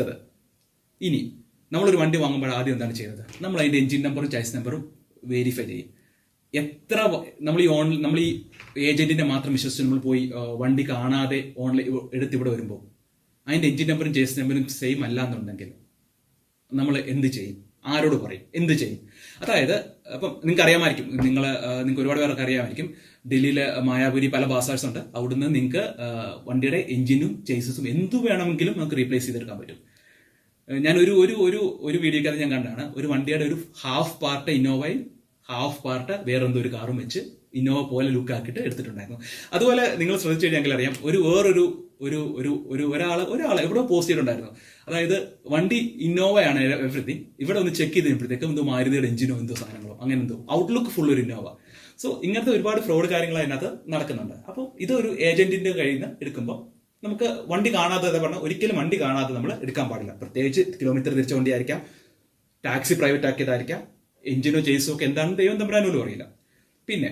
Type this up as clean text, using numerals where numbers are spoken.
അടുത്തത്, ഇനി നമ്മളൊരു വണ്ടി വാങ്ങുമ്പോൾ ആദ്യം എന്താണ് ചെയ്യുന്നത്? നമ്മൾ അതിൻ്റെ എഞ്ചിൻ നമ്പറും ചാസിസ് നമ്പറും വെരിഫൈ ചെയ്യും. നമ്മൾ ഈ ഏജന്റിനെ മാത്രം വിശ്വസിച്ച് നമ്മൾ പോയി വണ്ടി കാണാതെ ഓൺലൈൻ എടുത്ത് ഇവിടെ വരുമ്പോൾ അതിൻ്റെ എഞ്ചിൻ നമ്പറും ചാസിസ് നമ്പറും സെയിം അല്ല എന്നുണ്ടെങ്കിൽ നമ്മൾ എന്ത് ചെയ്യും? ആരോട് പറയും? എന്ത് ചെയ്യും? അതായത് അപ്പം നിങ്ങൾക്ക് അറിയാമായിരിക്കും, നിങ്ങൾക്ക് ഒരുപാട് പേർക്ക് അറിയാമായിരിക്കും, ഡൽഹിയിലെ മായാപുരി പല ബാസാഴ്സ് ഉണ്ട്. അവിടുന്ന് നിങ്ങൾക്ക് വണ്ടിയുടെ എഞ്ചിനും ചേസസും എന്തു വേണമെങ്കിലും നമുക്ക് റീപ്ലേസ് ചെയ്തെടുക്കാൻ പറ്റും. ഞാൻ ഒരു വീഡിയോക്കകത്ത് ഞാൻ കണ്ടാണ്, ഒരു വണ്ടിയുടെ ഒരു ഹാഫ് പാർട്ട് ഇന്നോവയും ഹാഫ് പാർട്ട് വേറെന്തോ ഒരു കാറും വെച്ച് ഇന്നോവ പോലെ ലുക്ക് ആക്കിയിട്ട് എടുത്തിട്ടുണ്ടായിരുന്നു. അതുപോലെ നിങ്ങൾ ശ്രദ്ധിച്ചു കഴിഞ്ഞാൽ അറിയാം, ഒരാൾ എവിടെ പോസ്റ്റ് ചെയ്തിട്ടുണ്ടായിരുന്നു. അതായത് വണ്ടി ഇന്നോവയാണ് എവറിത്തിങ്, ഇവിടെ ഒന്ന് ചെക്ക് ചെയ്തപ്പോഴത്തേക്കും എന്തോ മാരുതിയുടെ എഞ്ചിനോ എന്തോ സാധനങ്ങളോ അങ്ങനെ എന്തോ, ഔട്ട്ലുക്ക് ഫുൾ ഒരു ഇന്നോവ. സോ ഇങ്ങനത്തെ ഒരുപാട് ഫ്രോഡ് കാര്യങ്ങൾ അതിനകത്ത് നടക്കുന്നുണ്ട്. അപ്പോൾ ഇതൊരു ഏജന്റിന്റെ കയ്യിൽ നിന്ന് എടുക്കുമ്പോൾ നമുക്ക് വണ്ടി കാണാതെ പറഞ്ഞാൽ ഒരിക്കലും വണ്ടി കാണാതെ നമ്മൾ എടുക്കാൻ പാടില്ല. പ്രത്യേകിച്ച് കിലോമീറ്റർ തിരിച്ച വണ്ടി ആയിരിക്കാം, ടാക്സി പ്രൈവറ്റ് ആക്കിയതായിരിക്കാം, എഞ്ചിനോ ചേസോ ഒക്കെ എന്താണെന്ന് ദൈവം തമ്പുരാൻ പോലും അറിയില്ല. പിന്നെ